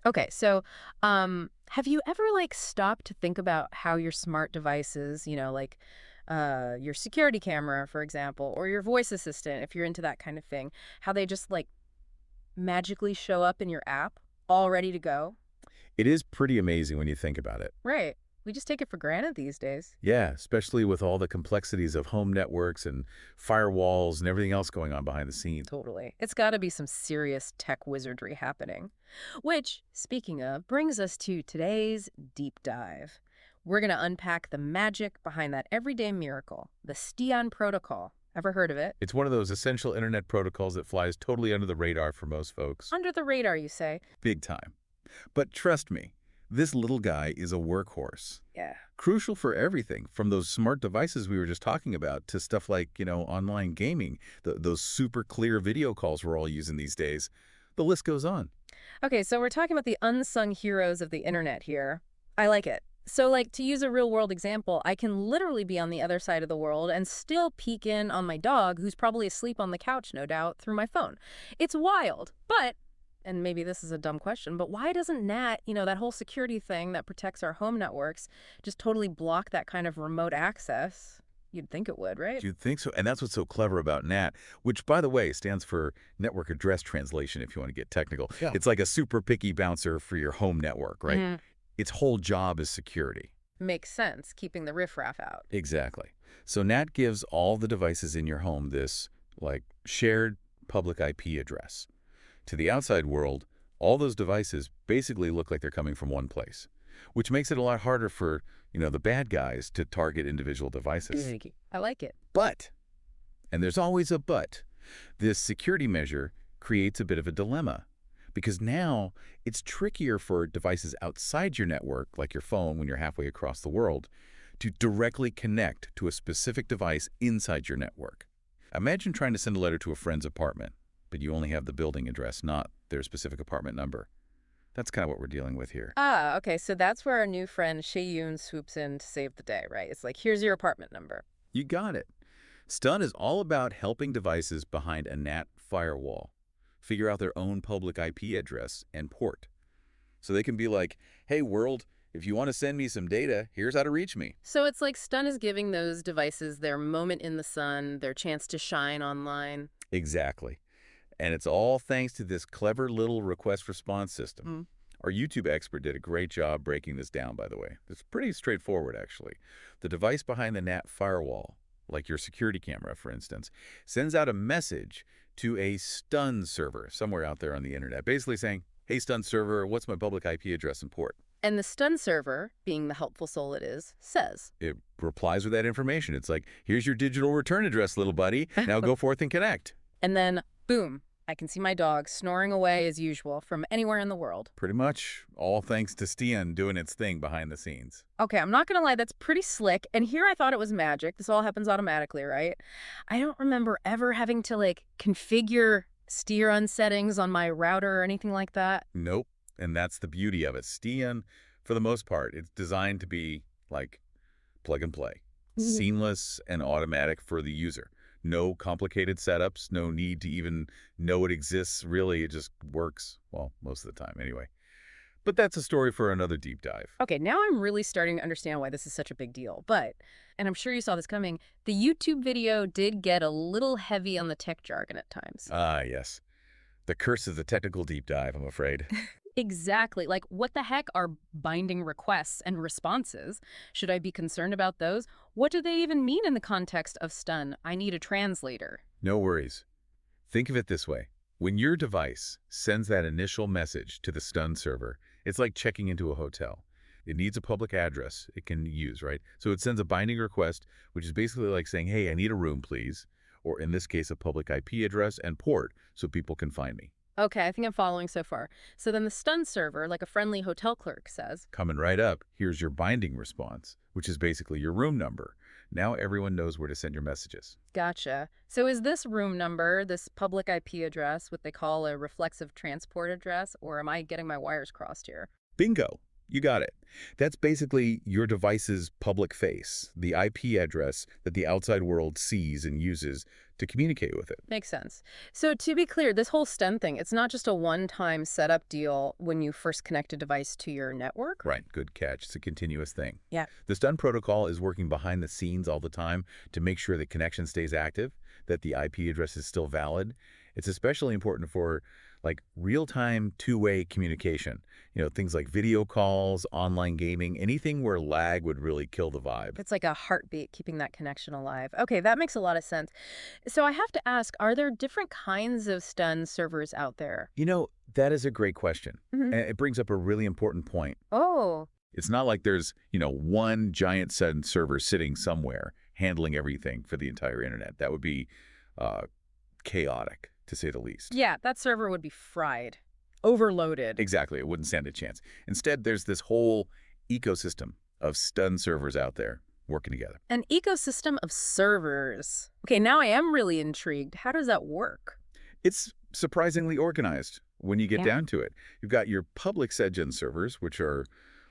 Okay, so have you ever like stopped to think about how your smart devices, like your security camera, for example, or your voice assistant, if you're into that kind of thing, how they just like magically show up in your app all ready to go? It is pretty amazing when you think about it. Right. We just take it for granted these days. Yeah, especially with all the complexities of home networks and firewalls and everything else going on behind the scenes. Totally. It's got to be some serious tech wizardry happening. Which, speaking of, brings us to today's deep dive. We're going to unpack the magic behind that everyday miracle, the STIAN protocol. Ever heard of it? It's one of those essential internet protocols that flies totally under the radar for most folks. Under the radar, you say? Big time. But trust me, this little guy is a workhorse. Yeah. Crucial for everything, from those smart devices we were just talking about to stuff like, online gaming, those super clear video calls we're all using these days. The list goes on. Okay, so we're talking about the unsung heroes of the internet here. I like it. So, like, to use a real world example, I can literally be on the other side of the world and still peek in on my dog, who's probably asleep on the couch, no doubt, through my phone. It's wild. But, and maybe this is a dumb question, but why doesn't NAT, that whole security thing that protects our home networks, just totally block that kind of remote access? You'd think it would, right? You'd think so. And that's what's so clever about NAT, which, by the way, stands for Network Address Translation, if you want to get technical. Yeah. It's like a super picky bouncer for your home network, right? Hmm. Its whole job is security. Makes sense, keeping the riffraff out. Exactly. So NAT gives all the devices in your home this, like, shared public IP address. To the outside world, all those devices basically look like they're coming from one place, which makes it a lot harder for, the bad guys to target individual devices. I like it. But, and there's always a but, this security measure creates a bit of a dilemma because now it's trickier for devices outside your network, like your phone when you're halfway across the world, to directly connect to a specific device inside your network. Imagine trying to send a letter to a friend's apartment, but you only have the building address, not their specific apartment number. That's kind of what we're dealing with here. Ah, okay, so that's where our new friend Shay Yoon swoops in to save the day, right? It's like, here's your apartment number. You got it. Stun is all about helping devices behind a NAT firewall figure out their own public IP address and port. So they can be like, hey, world, if you want to send me some data, here's how to reach me. So it's like Stun is giving those devices their moment in the sun, their chance to shine online. Exactly. And it's all thanks to this clever little request response system. Mm. Our YouTube expert did a great job breaking this down, by the way. It's pretty straightforward, actually. The device behind the NAT firewall, like your security camera, for instance, sends out a message to a Stun server somewhere out there on the internet, basically saying, hey, Stun server, what's my public IP address and port? And the Stun server, being the helpful soul it is, says, It replies with that information. It's like, here's your digital return address, little buddy. Now go forth and connect. and then, boom, I can see my dog snoring away as usual from anywhere in the world. Pretty much all thanks to Stian doing its thing behind the scenes. Okay, I'm not gonna lie, that's pretty slick. And here I thought it was magic. This all happens automatically, right? I don't remember ever having to like configure steer on settings on my router or anything like that. Nope. And that's the beauty of it. Stian, for the most part, it's designed to be like plug and play, seamless and automatic for the user. No complicated setups, no need to even know it exists. Really, it just works, well, most of the time anyway. But that's a story for another deep dive. Okay, now I'm really starting to understand why this is such a big deal. But, and I'm sure you saw this coming, the YouTube video did get a little heavy on the tech jargon at times. Ah, yes. The curse of the technical deep dive, I'm afraid. Exactly. Like, what the heck are binding requests and responses? Should I be concerned about those? What do they even mean in the context of stun? I need a translator. No worries. Think of it this way. When your device sends that initial message to the Stun server, it's like checking into a hotel. It needs a public address it can use, right? So it sends a binding request, which is basically like saying, hey, I need a room, please. Or in this case, a public IP address and port so people can find me. Okay, I think I'm following so far. So then the stun server, like a friendly hotel clerk, says, Coming right up, here's your binding response, which is basically your room number. Now everyone knows where to send your messages. gotcha. So is this room number, this public IP address, what they call a reflexive transport address, or am I getting my wires crossed here? Bingo! You got it. That's basically your device's public face, the IP address that the outside world sees and uses to communicate with it. Makes sense. So to be clear, this whole STUN thing, it's not just a one-time setup deal when you first connect a device to your network? Right, good catch. It's a continuous thing. Yeah. The stun protocol is working behind the scenes all the time to make sure the connection stays active, that the IP address is still valid. It's especially important for like real-time two-way communication. Things like video calls, online gaming, anything where lag would really kill the vibe. It's like a heartbeat keeping that connection alive. Okay, that makes a lot of sense. So I have to ask, are there different kinds of STUN servers out there? That is a great question. Hmm. And it brings up a really important point. Oh, It's not like there's, one giant STUN server sitting somewhere handling everything for the entire internet. That would be uh, chaotic, to say the least. yeah, that server would be fried, overloaded. Exactly. It wouldn't stand a chance. Instead, there's this whole ecosystem of STUN servers out there working together. An ecosystem of servers. Okay, now I am really intrigued. How does that work? It's surprisingly organized when you get Yeah. down to it. You've got your public SedGen servers, which are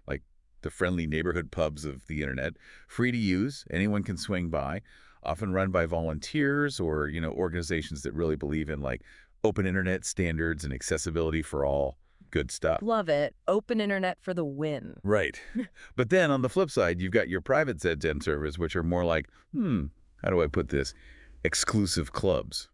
like the friendly neighborhood pubs of the internet, free to use, anyone can swing by, often run by volunteers or, organizations that really believe in like open internet standards and accessibility for all. Good stuff. Love it. Open internet for the win. Right. But then on the flip side, you've got your private ZDen servers, which are more like, how do I put this? Exclusive clubs,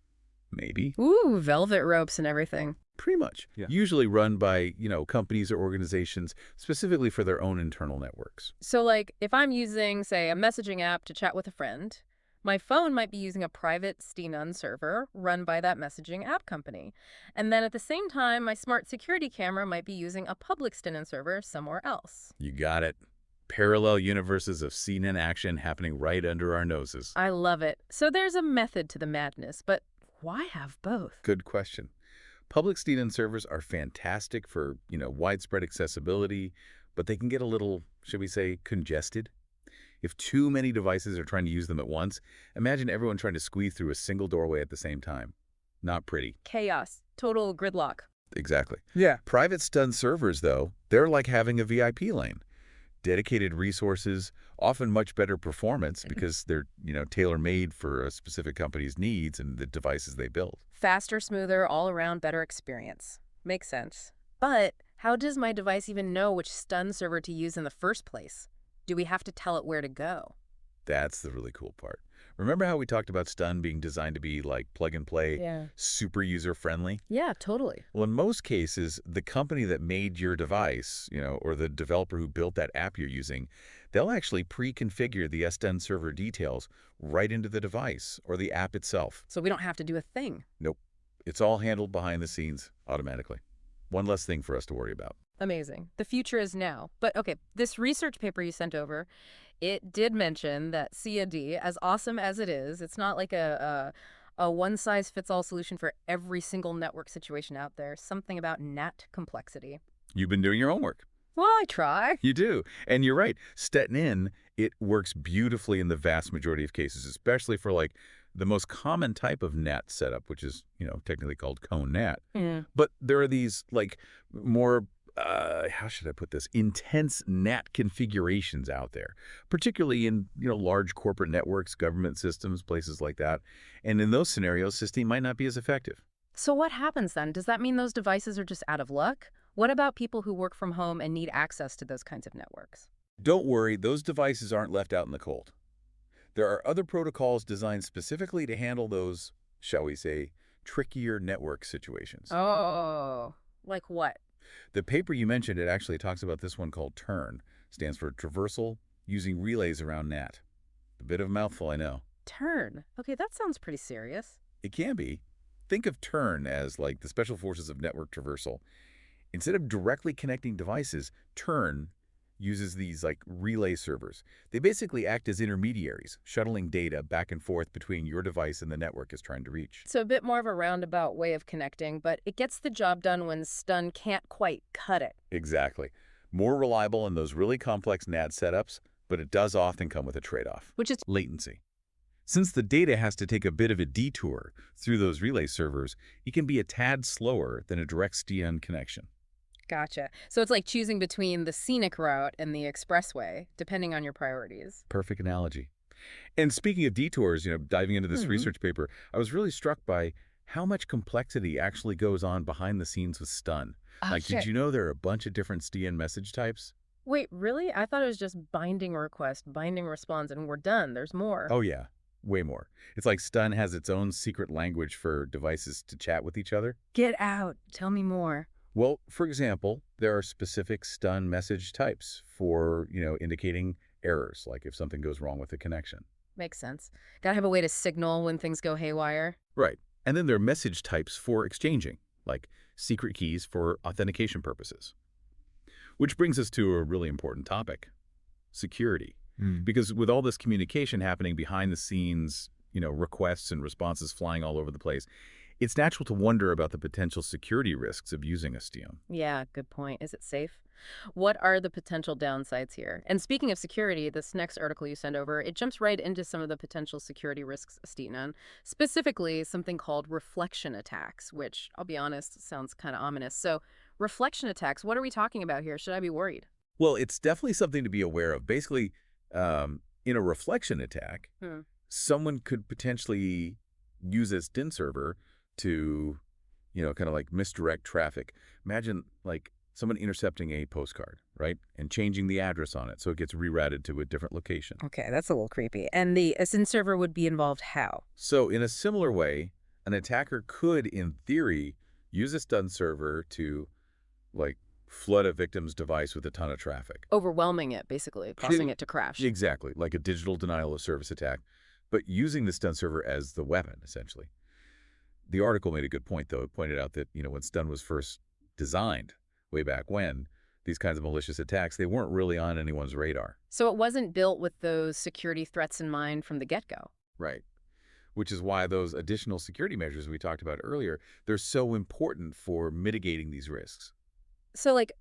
maybe. Ooh, velvet ropes and everything. Pretty much. Yeah. Usually run by, companies or organizations specifically for their own internal networks. So like if I'm using, say, a messaging app to chat with a friend, my phone might be using a private STUN server run by that messaging app company. And then at the same time, my smart security camera might be using a public STUN server somewhere else. You got it. Parallel universes of CNN action happening right under our noses. I love it. So there's a method to the madness, but why have both? Good question. Public SDN servers are fantastic for, widespread accessibility, but they can get a little, should we say, congested. If too many devices are trying to use them at once, imagine everyone trying to squeeze through a single doorway at the same time. Not pretty. Chaos. Total gridlock. Exactly. Yeah. Private STUN servers, though, they're like having a VIP lane. Dedicated resources, often much better performance because they're, tailor-made for a specific company's needs and the devices they build. Faster, smoother, all around better experience. Makes sense. But how does my device even know which STUN server to use in the first place? Do we have to tell it where to go? That's the really cool part. Remember how we talked about STUN being designed to be like plug and play, Yeah. super user-friendly? Yeah, totally. Well, in most cases, the company that made your device, or the developer who built that app you're using, they'll actually pre-configure the STUN server details right into the device or the app itself. So we don't have to do a thing. Nope. It's all handled behind the scenes automatically. One less thing for us to worry about. Amazing. The future is now. But okay, this research paper you sent over, it did mention that C&D, as awesome as it is, it's not like a one-size-fits-all solution for every single network situation out there. Something about NAT complexity. You've been doing your homework. Well, I try. You do. And you're right. STETN, it works beautifully in the vast majority of cases, especially for like the most common type of NAT setup, which is, technically called cone NAT. Yeah. But there are these like more how should I put this? Intense NAT configurations out there, particularly in, large corporate networks, government systems, places like that. And in those scenarios, SysTeam might not be as effective. So what happens then? Does that mean those devices are just out of luck? What about people who work from home and need access to those kinds of networks? Don't worry, those devices aren't left out in the cold. There are other protocols designed specifically to handle those, shall we say, trickier network situations. Oh, like what? The paper you mentioned, it actually talks about this one called TURN, stands for Traversal Using Relays Around NAT. A bit of a mouthful, I know. Turn. Okay, that sounds pretty serious. It can be. Think of TURN as like the Special Forces of Network Traversal. Instead of directly connecting devices, TURN uses these like relay servers. They basically act as intermediaries, shuttling data back and forth between your device and the network is trying to reach. So a bit more of a roundabout way of connecting, but it gets the job done when STUN can't quite cut it. Exactly. More reliable in those really complex NAT setups, but it does often come with a trade-off. Which is Latency. Since the data has to take a bit of a detour through those relay servers, it can be a tad slower than a direct STN connection. Gotcha. So it's like choosing between the scenic route and the expressway, depending on your priorities. Perfect analogy. And speaking of detours, diving into this Hmm. research paper, I was really struck by how much complexity actually goes on behind the scenes with stun. Oh, Like, did shit. you know there are a bunch of different STN message types? Wait, really? I thought it was just binding request, binding response, and we're done. There's more. Oh, yeah, way more. It's like stun has its own secret language for devices to chat with each other. Get out. Tell me more. Well, for example, there are specific stun message types for, indicating errors, like if something goes wrong with the connection. Makes sense. Gotta have a way to signal when things go haywire. Right. And then there are message types for exchanging, like secret keys for authentication purposes. Which brings us to a really important topic, security. Mm. Because with all this communication happening behind the scenes, requests and responses flying all over the place, it's natural to wonder about the potential security risks of using a STION. Yeah, good point. Is it safe? What are the potential downsides here? And speaking of security, this next article you send over, it jumps right into some of the potential security risks, Steven, specifically something called reflection attacks, which, I'll be honest, sounds kind of ominous. So, reflection attacks, what are we talking about here? Should I be worried? Well, it's definitely something to be aware of. Basically, in a reflection attack, Hmm. someone could potentially use a STIN server to, kind of like misdirect traffic. Imagine like someone intercepting a postcard, right? And changing the address on it so it gets rerouted to a different location. Okay, that's a little creepy. And the SIN server would be involved how? So in a similar way, an attacker could, in theory, use a STUN server to like flood a victim's device with a ton of traffic. Overwhelming it, basically, causing it to crash. Exactly, like a digital denial of service attack, but using the STUN server as the weapon, essentially. The article made a good point, though. It pointed out that, when STUN was first designed, way back when, these kinds of malicious attacks, they weren't really on anyone's radar. So it wasn't built with those security threats in mind from the get-go. Right. Which is why those additional security measures we talked about earlier, they're so important for mitigating these risks. So, like,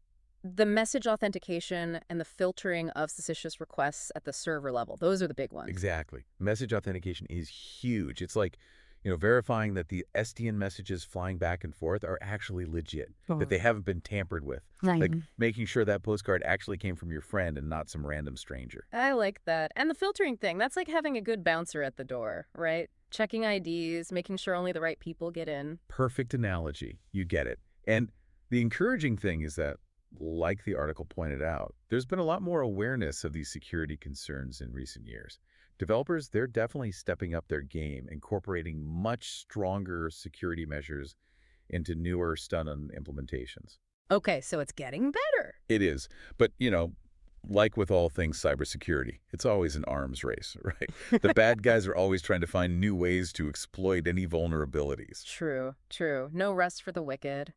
the message authentication and the filtering of suspicious requests at the server level, those are the big ones. Exactly. Message authentication is huge. It's like, verifying that the SDN messages flying back and forth are actually legit, that they haven't been tampered with. Like making sure that postcard actually came from your friend and not some random stranger. I like that. And the filtering thing, that's like having a good bouncer at the door, right? Checking IDs, making sure only the right people get in. Perfect analogy. You get it. And the encouraging thing is that, like the article pointed out, there's been a lot more awareness of these security concerns in recent years. Developers, they're definitely stepping up their game, incorporating much stronger security measures into newer STUN implementations. Okay, so it's getting better. It is. But, like with all things cybersecurity, it's always an arms race, right? The bad guys are always trying to find new ways to exploit any vulnerabilities. True, true. No rest for the wicked.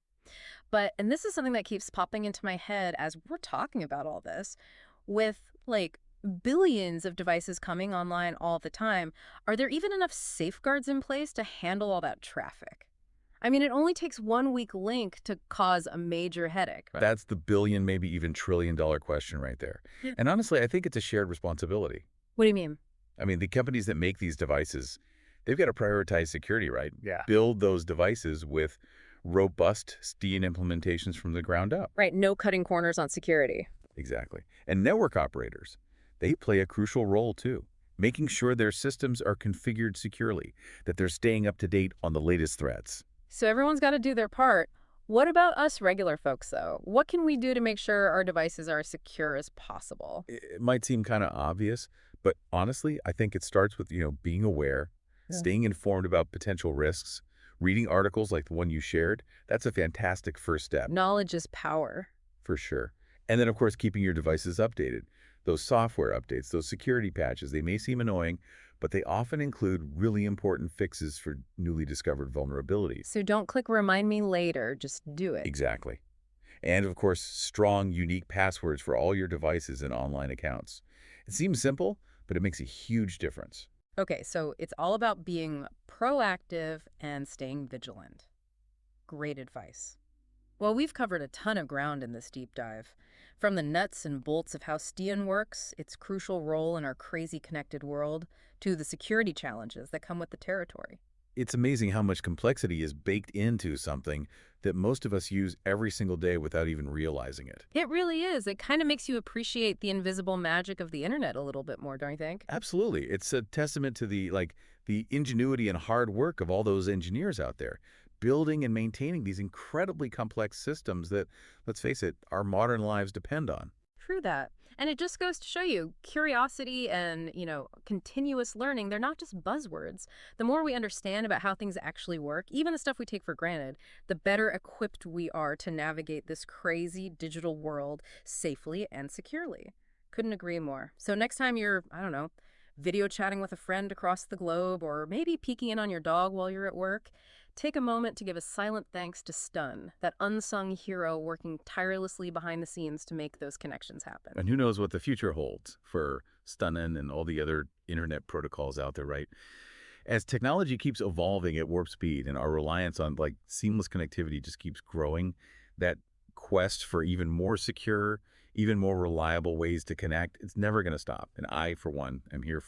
But, and this is something that keeps popping into my head as we're talking about all this, with like billions of devices coming online all the time, are there even enough safeguards in place to handle all that traffic? I mean, it only takes one weak link to cause a major headache. Right. That's the billion, maybe even $1 trillion question right there. And honestly, I think it's a shared responsibility. What do you mean? I mean, the companies that make these devices, they've got to prioritize security, right? Yeah. Build those devices with robust STIN implementations from the ground up. Right, no cutting corners on security. Exactly. And network operators, they play a crucial role too, making sure their systems are configured securely, that they're staying up to date on the latest threats. So everyone's got to do their part. What about us regular folks, though? What can we do to make sure our devices are as secure as possible? It might seem kind of obvious, but honestly, I think it starts with, being aware, staying informed about potential risks, reading articles like the one you shared. That's a fantastic first step. Knowledge is power. For sure. And then, of course, keeping your devices updated. Those software updates, those security patches, they may seem annoying, but they often include really important fixes for newly discovered vulnerabilities. So don't click remind me later, just do it. Exactly. And, of course, strong, unique passwords for all your devices and online accounts. It seems simple, but it makes a huge difference. Okay, so it's all about being proactive and staying vigilant. Great advice. Well, we've covered a ton of ground in this deep dive. From the nuts and bolts of how STIN works, its crucial role in our crazy connected world, to the security challenges that come with the territory. It's amazing how much complexity is baked into something that most of us use every single day without even realizing it. It really is. It kind of makes you appreciate the invisible magic of the internet a little bit more, don't you think? Absolutely. It's a testament to the ingenuity and hard work of all those engineers out there, building and maintaining these incredibly complex systems that, let's face it, our modern lives depend on. True that. And it just goes to show you curiosity and, continuous learning, they're not just buzzwords. The more we understand about how things actually work, even the stuff we take for granted, the better equipped we are to navigate this crazy digital world safely and securely. Couldn't agree more. So next time you're, I don't know, video chatting with a friend across the globe or maybe peeking in on your dog while you're at work, take a moment to give a silent thanks to Stun, that unsung hero working tirelessly behind the scenes to make those connections happen. And who knows what the future holds for Stunnin and all the other internet protocols out there, right? As technology keeps evolving at warp speed and our reliance on seamless connectivity just keeps growing, that quest for even more secure, even more reliable ways to connect, it's never going to stop. And I, for one, am here for